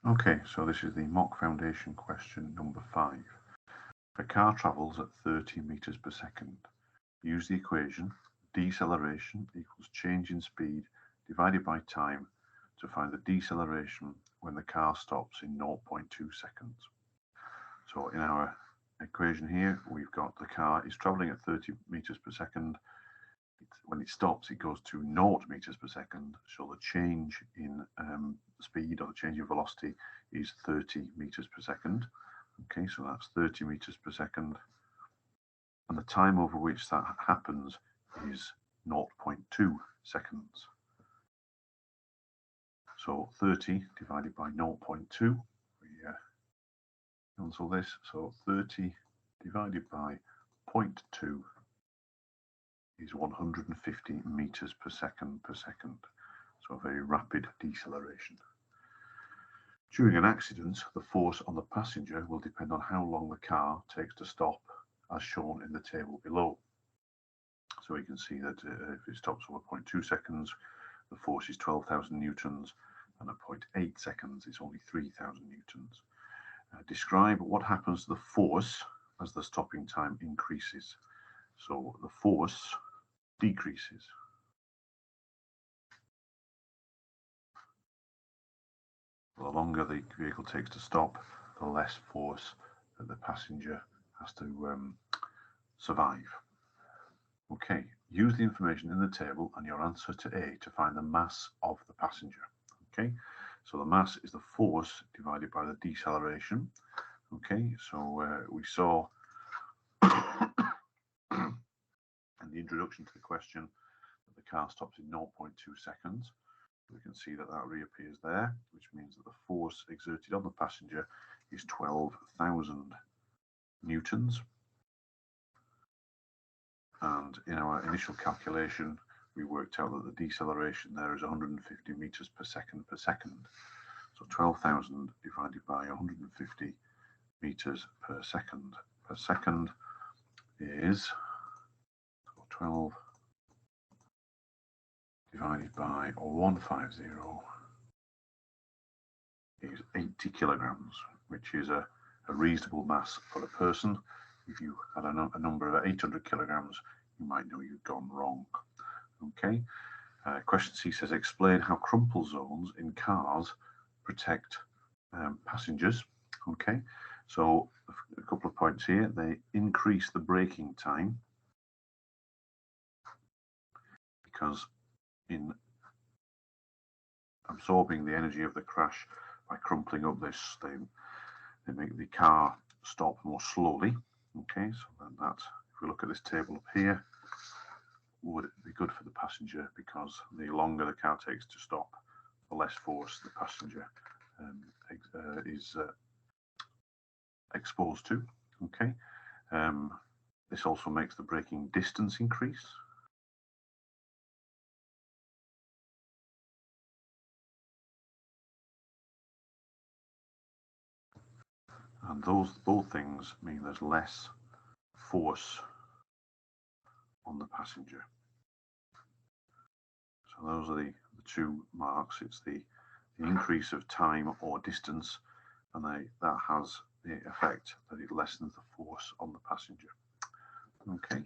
Okay, so this is the mock foundation question number 5. If a car travels at 30 meters per second, use the equation deceleration equals change in speed divided by time to find the deceleration when the car stops in 0.2 seconds. So in our equation here, we've got the car is traveling at 30 meters per second. When it stops, it goes to 0 meters per second. So the change in speed or the change in velocity is 30 meters per second. Okay, so that's 30 meters per second. And the time over which that happens is 0.2 seconds. So 30 divided by 0.2, we cancel this. So 30 divided by 0.2 is 150 meters per second. So a very rapid deceleration. During an accident, the force on the passenger will depend on how long the car takes to stop, as shown in the table below. So we can see that if it stops over 0.2 seconds, the force is 12,000 newtons, and at 0.8 seconds, it's only 3,000 newtons. Describe what happens to the force as the stopping time increases. So the force decreases. The longer the vehicle takes to stop, the less force that the passenger has to survive. Okay, use the information in the table and your answer to A to find the mass of the passenger. Okay, so the mass is the force divided by the deceleration. Okay, so we saw in the introduction to the question that the car stops in 0.2 seconds. We can see that that reappears there, which means that the force exerted on the passenger is 12,000 newtons. And in our initial calculation, we worked out that the deceleration there is 150 meters per second. So 12,000 divided by 150 meters per second is 12 divided by 150 is 80 kilograms, which is a reasonable mass for a person. If you had a number of 800 kilograms, you might know you've gone wrong. Okay. Question C says, explain how crumple zones in cars protect passengers. Okay, so a couple of points here. They increase the braking time because in absorbing the energy of the crash by crumpling up this, they make the car stop more slowly. Okay, so that if we look at this table up here, would be good for the passenger because the longer the car takes to stop, the less force the passenger is exposed to. Okay, this also makes the braking distance increase. And those both things mean there's less force on the passenger. So those are the two marks. It's the increase of time or distance, and that has the effect that it lessens the force on the passenger. Okay.